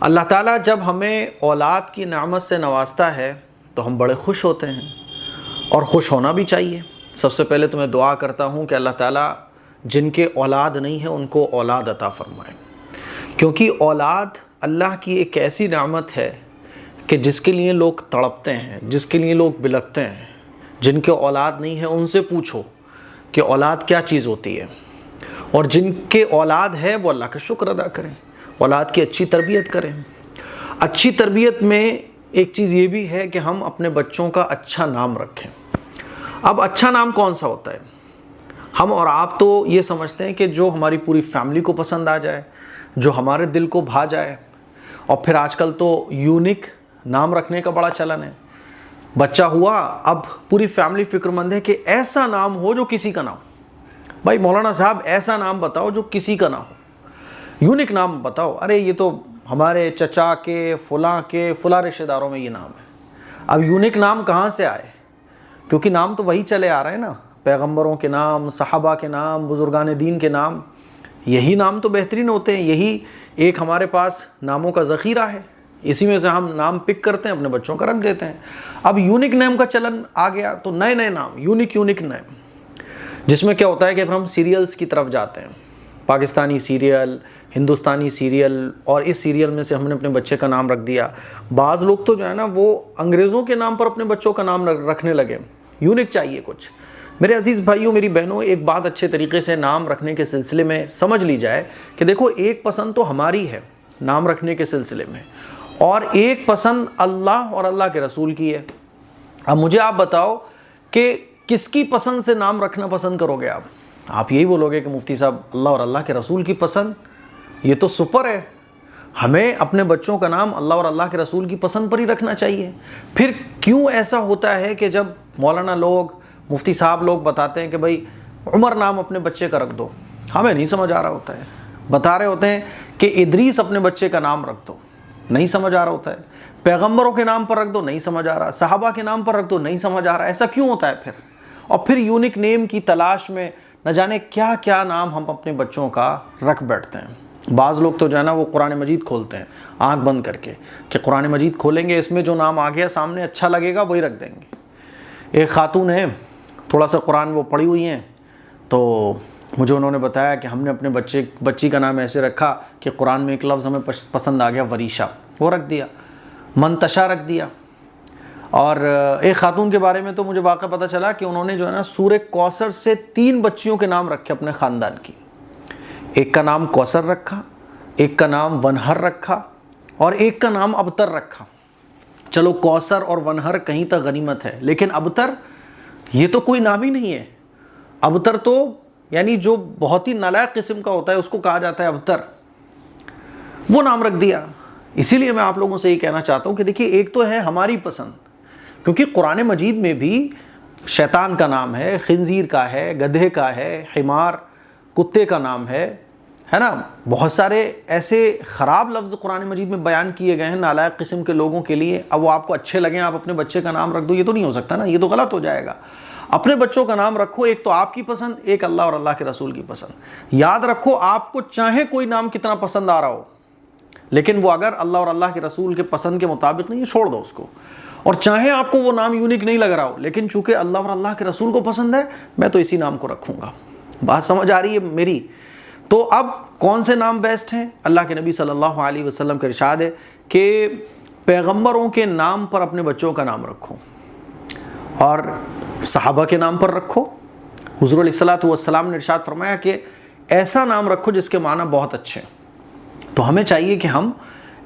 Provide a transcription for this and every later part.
اللہ تعالیٰ جب ہمیں اولاد کی نعمت سے نوازتا ہے تو ہم بڑے خوش ہوتے ہیں، اور خوش ہونا بھی چاہیے۔ سب سے پہلے تو میں دعا کرتا ہوں کہ اللہ تعالیٰ جن کے اولاد نہیں ہے ان کو اولاد عطا فرمائے، کیونکہ اولاد اللہ کی ایک ایسی نعمت ہے کہ جس کے لیے لوگ تڑپتے ہیں، جس کے لیے لوگ بلکتے ہیں۔ جن کے اولاد نہیں ہے ان سے پوچھو کہ اولاد کیا چیز ہوتی ہے، اور جن کے اولاد ہے وہ اللہ کا شکر ادا کریں، اولاد کی اچھی تربیت کریں۔ اچھی تربیت میں ایک چیز یہ بھی ہے کہ ہم اپنے بچوں کا اچھا نام رکھیں۔ اب اچھا نام کون سا ہوتا ہے؟ ہم اور آپ تو یہ سمجھتے ہیں کہ جو ہماری پوری فیملی کو پسند آ جائے، جو ہمارے دل کو بھا جائے، اور پھر آج کل تو یونیک نام رکھنے کا بڑا چلن ہے۔ بچہ ہوا، اب پوری فیملی فکر مند ہے کہ ایسا نام ہو جو کسی کا نہ ہو۔ بھائی مولانا صاحب ایسا نام بتاؤ جو کسی کا نہ ہو، یونیک نام بتاؤ۔ ارے یہ تو ہمارے چچا کے فلاں رشتہ داروں میں یہ نام ہے۔ اب یونیک نام کہاں سے آئے؟ کیونکہ نام تو وہی چلے آ رہے ہیں نا، پیغمبروں کے نام، صحابہ کے نام، بزرگان دین کے نام۔ یہی نام تو بہترین ہوتے ہیں، یہی ایک ہمارے پاس ناموں کا ذخیرہ ہے، اسی میں سے ہم نام پک کرتے ہیں، اپنے بچوں کا رکھ دیتے ہیں۔ اب یونیک نیم کا چلن آ گیا تو نئے نئے نام، یونیک نیم، جس میں کیا ہوتا ہے کہ پھر ہم سیریلز کی طرف جاتے ہیں، پاکستانی سیریل، ہندوستانی سیریل، اور اس سیریل میں سے ہم نے اپنے بچے کا نام رکھ دیا۔ بعض لوگ تو جو ہے نا وہ انگریزوں کے نام پر اپنے بچوں کا نام رکھنے لگے۔ یونیک چاہیے کچھ۔ میرے عزیز بھائیوں، میری بہنوں، ایک بات اچھے طریقے سے نام رکھنے کے سلسلے میں سمجھ لی جائے کہ دیکھو، ایک پسند تو ہماری ہے نام رکھنے کے سلسلے میں، اور ایک پسند اللہ اور اللہ کے رسول کی ہے۔ اب مجھے آپ بتاؤ کہ کس کی پسند سے نام رکھنا پسند کرو گے آپ یہی بولو گے کہ مفتی صاحب اللہ اور اللہ کے رسول کی پسند، یہ تو سپر ہے، ہمیں اپنے بچوں کا نام اللہ اور اللہ کے رسول کی پسند پر ہی رکھنا چاہیے۔ پھر کیوں ایسا ہوتا ہے کہ جب مولانا لوگ، مفتی صاحب لوگ بتاتے ہیں کہ بھائی عمر نام اپنے بچے کا رکھ دو، ہمیں نہیں سمجھ آ رہا ہوتا ہے۔ بتا رہے ہوتے ہیں کہ ادریس اپنے بچے کا نام رکھ دو، نہیں سمجھ آ رہا ہوتا ہے۔ پیغمبروں کے نام پر رکھ دو، نہیں سمجھ آ رہا۔ صحابہ کے نام پر رکھ دو، نہیں سمجھ آ رہا۔ ایسا کیوں ہوتا ہے پھر؟ اور پھر یونیک نیم کی تلاش میں نہ جانے کیا کیا نام ہم اپنے بچوں کا رکھ بیٹھتے ہیں۔ بعض لوگ تو جو ہے نا وہ قرآن مجید کھولتے ہیں آنکھ بند کر کے کہ قرآن مجید کھولیں گے، اس میں جو نام آ گیا سامنے اچھا لگے گا وہی رکھ دیں گے۔ ایک خاتون ہے، تھوڑا سا قرآن وہ پڑھی ہوئی ہیں، تو مجھے انہوں نے بتایا کہ ہم نے اپنے بچی کا نام ایسے رکھا کہ قرآن میں ایک لفظ ہمیں پسند آ گیا، وریشہ، وہ رکھ دیا، منتشا رکھ دیا۔ اور ایک خاتون کے بارے میں تو مجھے واقعہ پتہ چلا کہ انہوں نے جو ہے نا سورہ کوثر سے 3 بچیوں کے نام رکھے اپنے خاندان کی۔ ایک کا نام کوثر رکھا، ایک کا نام ونہر رکھا، اور ایک کا نام ابتر رکھا۔ چلو کوثر اور ونہر کہیں تک غنیمت ہے، لیکن ابتر یہ تو کوئی نام ہی نہیں ہے۔ ابتر تو یعنی جو بہت ہی نالائق قسم کا ہوتا ہے اس کو کہا جاتا ہے ابتر، وہ نام رکھ دیا۔ اسی لیے میں آپ لوگوں سے یہ کہنا چاہتا ہوں کہ دیکھیے، ایک تو ہے ہماری پسند، کیونکہ قرآن مجید میں بھی شیطان کا نام ہے، خنزیر کا ہے، گدھے کا ہے، حمار کتے کا نام ہے نا۔ بہت سارے ایسے خراب لفظ قرآن مجید میں بیان کیے گئے ہیں نالائق قسم کے لوگوں کے لیے۔ اب وہ آپ کو اچھے لگیں، آپ اپنے بچے کا نام رکھ دو، یہ تو نہیں ہو سکتا نا، یہ تو غلط ہو جائے گا۔ اپنے بچوں کا نام رکھو، ایک تو آپ کی پسند، ایک اللہ اور اللہ کے رسول کی پسند۔ یاد رکھو، آپ کو چاہے کوئی نام کتنا پسند آ رہا ہو، لیکن وہ اگر اللہ اور اللہ کے رسول کے پسند کے مطابق نہیں ہے، چھوڑ دو اس کو۔ اور چاہے آپ کو وہ نام یونیک نہیں لگ رہا ہو، لیکن چونکہ اللہ اور اللہ کے رسول کو پسند ہے، میں تو اسی نام کو رکھوں گا۔ بات سمجھ آ رہی ہے میری؟ تو اب کون سے نام بیسٹ ہیں؟ اللہ کے نبی صلی اللہ علیہ وسلم کا ارشاد ہے کہ پیغمبروں کے نام پر اپنے بچوں کا نام رکھو، اور صحابہ کے نام پر رکھو۔ حضور علیہ الصلوۃ والسلام نے ارشاد فرمایا کہ ایسا نام رکھو جس کے معنی بہت اچھے ہیں۔ تو ہمیں چاہیے کہ ہم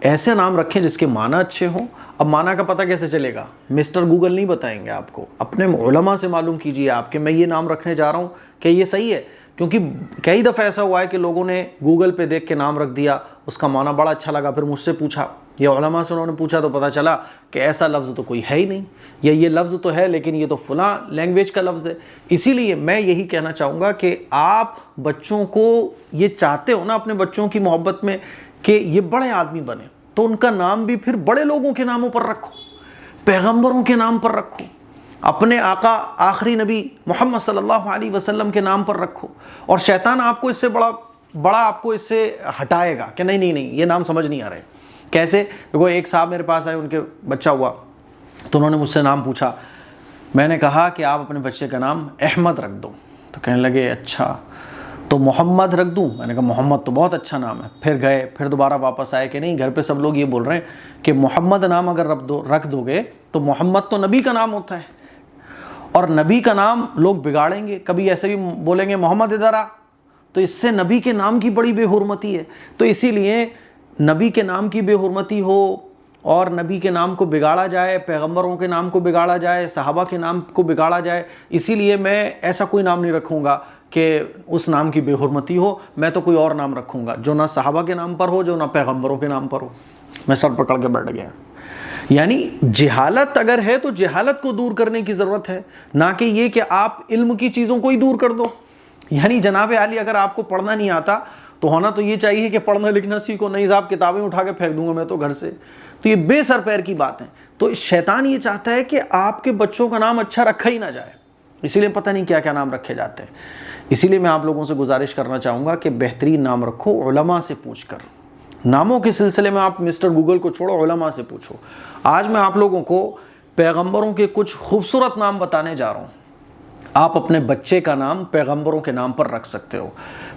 ایسے نام رکھیں جس کے معنی اچھے ہوں۔ اب معنی کا پتہ کیسے چلے گا؟ مسٹر گوگل نہیں بتائیں گے آپ کو، اپنے علماء سے معلوم کیجئے آپ کہ میں یہ نام رکھنے جا رہا ہوں کہ یہ صحیح ہے۔ کیونکہ کئی دفعہ ایسا ہوا ہے کہ لوگوں نے گوگل پہ دیکھ کے نام رکھ دیا، اس کا معنی بڑا اچھا لگا، پھر مجھ سے پوچھا یا علماء سے انہوں نے پوچھا تو پتہ چلا کہ ایسا لفظ تو کوئی ہے ہی نہیں، یا یہ لفظ تو ہے لیکن یہ تو فلاں لینگویج کا لفظ ہے۔ اسی لیے میں یہی کہنا چاہوں گا کہ آپ بچوں کو یہ چاہتے ہو نا اپنے بچوں کی محبت میں کہ یہ بڑے آدمی بنے، تو ان کا نام بھی پھر بڑے لوگوں کے ناموں پر رکھو، پیغمبروں کے نام پر رکھو، اپنے آقا آخری نبی محمد صلی اللہ علیہ وسلم کے نام پر رکھو۔ اور شیطان آپ کو اس سے بڑا آپ کو اس سے ہٹائے گا کہ نہیں یہ نام سمجھ نہیں آ رہے، کیسے؟ دیکھو ایک صاحب میرے پاس آئے، ان کے بچہ ہوا تو انہوں نے مجھ سے نام پوچھا، میں نے کہا کہ آپ اپنے بچے کا نام احمد رکھ دو، تو کہنے لگے اچھا تو محمد رکھ دوں؟ میں نے کہا محمد تو بہت اچھا نام ہے۔ پھر گئے، پھر دوبارہ واپس آئے کہ نہیں، گھر پہ سب لوگ یہ بول رہے ہیں کہ محمد نام اگر رکھ دو گے تو محمد تو نبی کا نام ہوتا ہے، اور نبی کا نام لوگ بگاڑیں گے، کبھی ایسے بھی بولیں گے محمد ادھر آ، تو اس سے نبی کے نام کی بڑی بے حرمتی ہے۔ تو اسی لیے نبی کے نام کی بے حرمتی ہو اور نبی کے نام کو بگاڑا جائے، پیغمبروں کے نام کو بگاڑا جائے، صحابہ کے نام کو بگاڑا جائے، اسی لیے میں ایسا کوئی نام نہیں رکھوں گا کہ اس نام کی بے حرمتی ہو، میں تو کوئی اور نام رکھوں گا جو نہ صحابہ کے نام پر ہو، جو نہ پیغمبروں کے نام پر ہو۔ میں سر پکڑ کے بیٹھ گیا۔ یعنی جہالت اگر ہے تو جہالت کو دور کرنے کی ضرورت ہے، نہ کہ یہ کہ آپ علم کی چیزوں کو ہی دور کر دو۔ یعنی جناب عالی اگر آپ کو پڑھنا نہیں آتا تو ہونا تو یہ چاہیے کہ پڑھنا لکھنا سیکھو، نہیں صاحب کتابیں اٹھا کے پھینک دوں گا میں تو گھر سے، تو یہ بے سر پیر کی بات ہے۔ تو شیطان یہ چاہتا ہے کہ آپ کے بچوں کا نام اچھا رکھا ہی نہ جائے، اسی لیے پتہ نہیں کیا کیا نام رکھے جاتے ہیں۔ اسی لیے میں آپ لوگوں سے گزارش کرنا چاہوں گا کہ بہترین نام رکھو علماء سے پوچھ کر۔ ناموں کے سلسلے میں آپ مسٹر گوگل کو چھوڑو، علماء سے پوچھو۔ آج میں آپ لوگوں کو پیغمبروں کے کچھ خوبصورت نام بتانے جا رہا ہوں، آپ اپنے بچے کا نام پیغمبروں کے نام پر رکھ سکتے ہو۔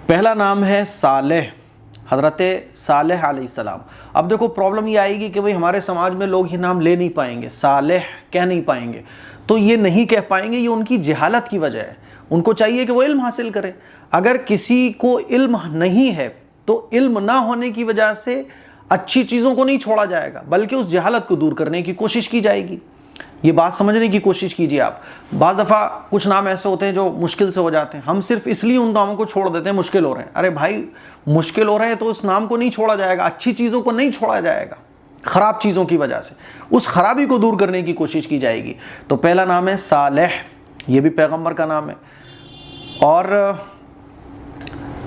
پہلا نام ہے صالح، حضرت صالح علیہ السلام۔ اب دیکھو پرابلم یہ آئے گی کہ بھئی ہمارے سماج میں لوگ یہ نام لے نہیں پائیں گے، صالح کہہ نہیں پائیں گے، تو یہ نہیں کہہ پائیں گے، یہ ان کی جہالت کی وجہ ہے۔ ان کو چاہیے کہ وہ علم حاصل کرے۔ اگر کسی کو علم نہیں ہے تو علم نہ ہونے کی وجہ سے اچھی چیزوں کو نہیں چھوڑا جائے گا، بلکہ اس جہالت کو دور کرنے کی کوشش کی جائے گی۔ یہ بات سمجھنے کی کوشش کیجیے آپ۔ بعض دفعہ کچھ نام ایسے ہوتے ہیں جو مشکل سے ہو جاتے ہیں، ہم صرف اس لیے ان ناموں کو چھوڑ دیتے ہیں مشکل ہو رہے ہیں۔ ارے بھائی مشکل ہو رہے ہیں تو اس نام کو نہیں چھوڑا جائے گا، اچھی چیزوں کو نہیں چھوڑا جائے گا، خراب چیزوں کی وجہ سے اس خرابی کو دور کرنے کی کوشش کی جائے گی۔ تو پہلا نام ہے صالح، یہ بھی پیغمبر کا نام ہے۔ اور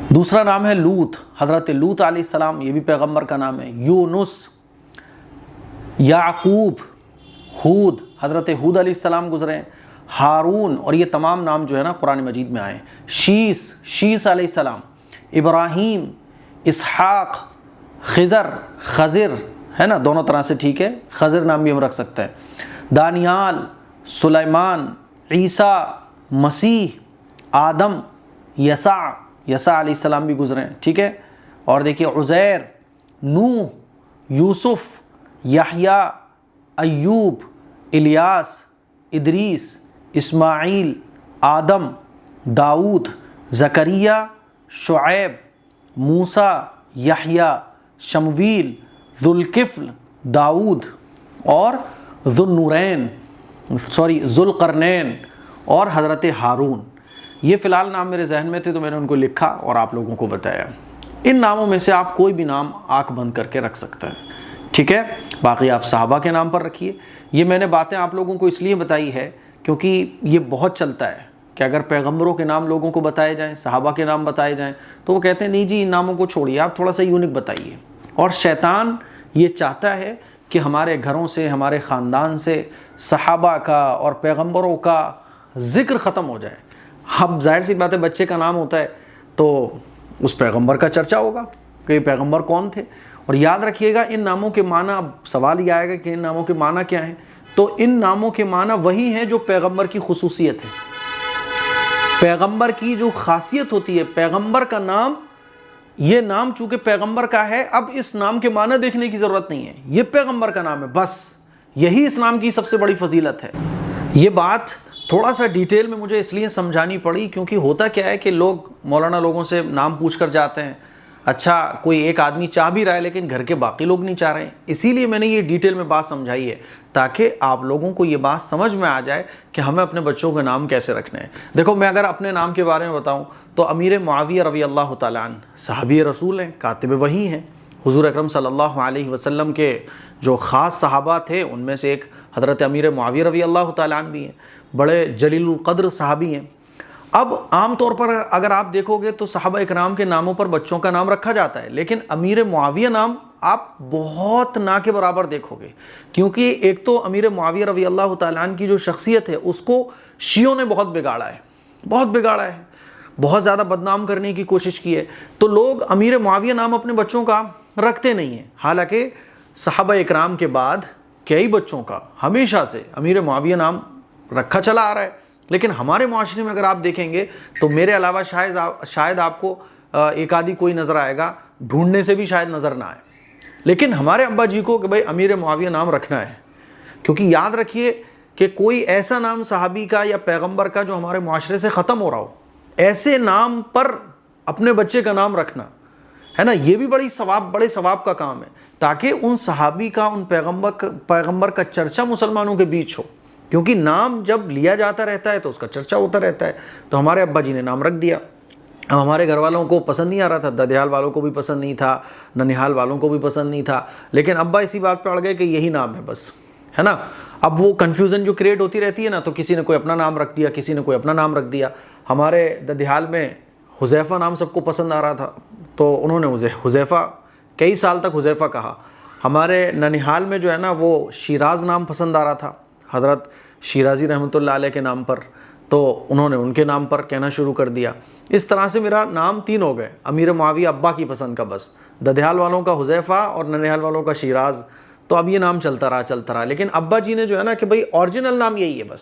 دوسرا نام ہے لوط، حضرت لوط علیہ السلام، یہ بھی پیغمبر کا نام ہے۔ یونس، یعقوب، ہود، حضرت ہود علیہ السلام گزرے ہیں۔ ہارون، اور یہ تمام نام جو ہے نا قرآن مجید میں آئے ہیں۔ شیس علیہ السلام، ابراہیم، اسحاق، خضر ہے نا، دونوں طرح سے ٹھیک ہے، خضر نام بھی ہم رکھ سکتے ہیں۔ دانیال، سلیمان، عیسیٰ، مسیح، آدم، یسع علیہ السلام بھی گزرے ہیں، ٹھیک ہے۔ اور دیکھیے عزیر، نوح، یوسف، یحییٰ، ایوب، الیاس، ادریس، اسماعیل، آدم، داؤد، زکریا، شعیب، موسیٰ، یحییٰ، شمویل، ذوالکفل، داؤد، اور ذوالقرنین اور حضرت ہارون۔ یہ فی الحال نام میرے ذہن میں تھے تو میں نے ان کو لکھا اور آپ لوگوں کو بتایا۔ ان ناموں میں سے آپ کوئی بھی نام آنکھ بند کر کے رکھ سکتے ہیں، ٹھیک ہے۔ باقی آپ صحابہ کے نام پر رکھیے۔ یہ میں نے باتیں آپ لوگوں کو اس لیے بتائی ہے کیونکہ یہ بہت چلتا ہے کہ اگر پیغمبروں کے نام لوگوں کو بتائے جائیں، صحابہ کے نام بتائے جائیں، تو وہ کہتے ہیں نہیں جی ان ناموں کو چھوڑیے، آپ تھوڑا سا یونک بتائیے۔ اور شیطان یہ چاہتا ہے کہ ہمارے گھروں سے، ہمارے خاندان سے صحابہ کا اور پیغمبروں کا ذکر ختم ہو جائے۔ اب ظاہر سی بات ہے بچے کا نام ہوتا ہے تو اس پیغمبر کا چرچا ہوگا کہ یہ پیغمبر کون تھے۔ اور یاد رکھیے گا ان ناموں کے معنی، اب سوال یہ آئے گا کہ ان ناموں کے معنی کیا ہیں، تو ان ناموں کے معنی وہی ہیں جو پیغمبر کی خصوصیت ہے، پیغمبر کی جو خاصیت ہوتی ہے۔ پیغمبر کا نام، یہ نام چونکہ پیغمبر کا ہے، اب اس نام کے معنی دیکھنے کی ضرورت نہیں ہے، یہ پیغمبر کا نام ہے، بس یہی اسلام کی سب سے بڑی فضیلت ہے۔ یہ بات تھوڑا سا ڈیٹیل میں مجھے اس لیے سمجھانی پڑی کیونکہ ہوتا کیا ہے کہ لوگ مولانا لوگوں سے نام پوچھ کر جاتے ہیں، اچھا کوئی ایک آدمی چاہ بھی رہا ہے لیکن گھر کے باقی لوگ نہیں چاہ رہے ہیں، اسی لیے میں نے یہ ڈیٹیل میں بات سمجھائی ہے تاکہ آپ لوگوں کو یہ بات سمجھ میں آ جائے کہ ہمیں اپنے بچوں کے نام کیسے رکھنے ہیں۔ دیکھو میں اگر اپنے نام کے بارے میں بتاؤں تو امیر معاویہ رضی اللہ تعالیٰ عنہ صحابی رسول ہیں، کاتب وحی ہیں، حضور اکرم صلی اللہ علیہ وسلم کے جو خاص صحابہ تھے ان میں سے ایک حضرت امیر معاویہ رضی اللہ تعالیٰ عنہ بھی ہیں، بڑے جلیل القدر صحابی ہیں۔ اب عام طور پر اگر آپ دیکھو گے تو صحابہ اکرام کے ناموں پر بچوں کا نام رکھا جاتا ہے، لیکن امیر معاویہ نام آپ بہت نہ کے برابر دیکھو گے، کیونکہ ایک تو امیر معاویہ رضی اللہ تعالیٰ عنہ کی جو شخصیت ہے اس کو شیعوں نے بہت بگاڑا ہے، بہت زیادہ بدنام کرنے کی کوشش کی ہے، تو لوگ امیر معاویہ نام اپنے بچوں کا رکھتے نہیں ہیں۔ حالانکہ صحابہ اکرام کے بعد کئی بچوں کا ہمیشہ سے امیر معاویہ نام رکھا چلا آ رہا ہے، لیکن ہمارے معاشرے میں اگر آپ دیکھیں گے تو میرے علاوہ شاید آپ کو ایک آدھی کوئی نظر آئے گا، ڈھونڈنے سے بھی شاید نظر نہ آئے، لیکن ہمارے ابا جی کو کہ بھائی امیر معاویہ نام رکھنا ہے، کیونکہ یاد رکھیے کہ کوئی ایسا نام صحابی کا یا پیغمبر کا جو ہمارے معاشرے سے ختم ہو رہا ہو، ایسے نام پر اپنے بچے کا نام رکھنا ہے نا، یہ بھی بڑے ثواب کا کام ہے، تاکہ ان صحابی کا، ان پیغمبر کا چرچا مسلمانوں کے بیچ ہو، کیونکہ نام جب لیا جاتا رہتا ہے تو اس کا چرچا ہوتا رہتا ہے۔ تو ہمارے ابا جی نے نام رکھ دیا۔ اب ہمارے گھر والوں کو پسند نہیں آ رہا تھا، ددیال والوں کو بھی پسند نہیں تھا، ننیہال والوں کو بھی پسند نہیں تھا، لیکن ابا اسی بات پہ اڑ گئے کہ یہی نام ہے بس، ہے نا۔ اب وہ کنفیوژن جو کریٹ ہوتی رہتی ہے نا، تو کسی نے کوئی اپنا نام رکھ دیا، کسی نے کوئی اپنا نام رکھ دیا۔ ہمارے ددیال میں حذیفہ نام سب کو پسند آ رہا تھا، تو انہوں نے حذیفہ کئی سال تک حذیفہ کہا۔ ہمارے ننیہال میں جو ہے نا وہ شیراز نام پسند آ رہا تھا، حضرت شیرازی رحمۃ اللہ علیہ کے نام پر، تو انہوں نے ان کے نام پر کہنا شروع کر دیا۔ اس طرح سے میرا نام 3 ہو گئے، امیر معاویہ ابا کی پسند کا بس، ددیال والوں کا حذیفہ اور ننیہال والوں کا شیراز۔ تو اب یہ نام چلتا رہا، لیکن ابا جی نے جو ہے نا کہ بھائی اوریجنل نام یہی ہے، بس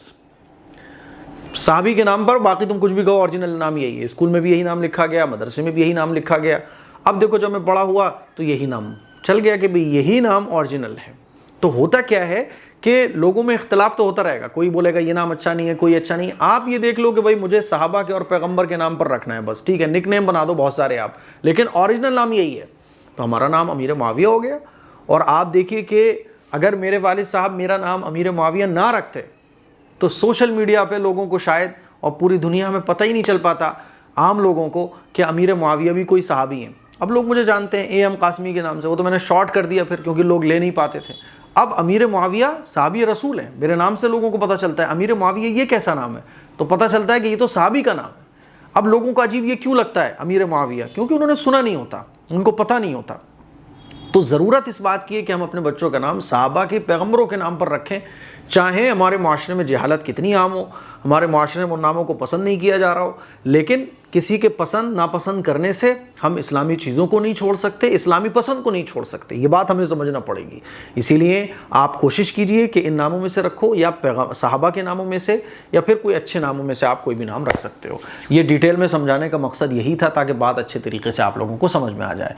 صحابی کے نام پر باقی تم کچھ بھی کہو، اوریجنل نام یہی ہے۔ اسکول میں بھی یہی نام لکھا گیا، مدرسے میں بھی یہی نام لکھا گیا۔ اب دیکھو جب میں بڑا ہوا تو یہی نام چل گیا کہ بھئی یہی نام اوریجنل ہے۔ تو ہوتا کیا ہے کہ لوگوں میں اختلاف تو ہوتا رہے گا، کوئی بولے گا یہ نام اچھا نہیں ہے، کوئی اچھا نہیں ہے۔ آپ یہ دیکھ لو کہ بھائی مجھے صحابہ کے اور پیغمبر کے نام پر رکھنا ہے بس، ٹھیک ہے، نک نیم بنا دو بہت سارے آپ، لیکن اوریجنل نام یہی ہے۔ تو ہمارا نام امیر معاویہ ہو گیا۔ اور آپ دیکھیے کہ اگر میرے والد صاحب میرا نام امیر معاویہ نہ رکھتے تو سوشل میڈیا پہ لوگوں کو شاید اور پوری دنیا میں پتہ ہی نہیں چل پاتا عام لوگوں کو کہ امیر معاویہ بھی کوئی صحابی ہیں۔ اب لوگ مجھے جانتے ہیں اے ایم قاسمی کے نام سے، وہ تو میں نے شارٹ کر دیا پھر، کیونکہ لوگ لے نہیں پاتے تھے۔ اب امیر معاویہ صحابی رسول ہیں، میرے نام سے لوگوں کو پتہ چلتا ہے امیر معاویہ یہ کیسا نام ہے، تو پتہ چلتا ہے کہ یہ تو صحابی کا نام ہے۔ اب لوگوں کو عجیب یہ کیوں لگتا ہے امیر معاویہ، کیونکہ انہوں نے سنا نہیں ہوتا، ان کو پتہ نہیں ہوتا۔ تو ضرورت اس بات کی ہے کہ ہم اپنے بچوں کا نام صحابہ کے، پیغمبروں کے نام پر رکھیں، چاہے ہمارے معاشرے میں جہالت کتنی عام ہو، ہمارے معاشرے میں ان ناموں کو پسند نہیں کیا جا رہا ہو، لیکن کسی کے پسند ناپسند کرنے سے ہم اسلامی چیزوں کو نہیں چھوڑ سکتے، اسلامی پسند کو نہیں چھوڑ سکتے، یہ بات ہمیں سمجھنا پڑے گی۔ اسی لیے آپ کوشش کیجئے کہ ان ناموں میں سے رکھو، یا صحابہ کے ناموں میں سے، یا پھر کوئی اچھے ناموں میں سے آپ کوئی بھی نام رکھ سکتے ہو۔ یہ ڈیٹیل میں سمجھانے کا مقصد یہی تھا، تاکہ بات اچھے طریقے سے آپ لوگوں کو سمجھ میں آ جائے۔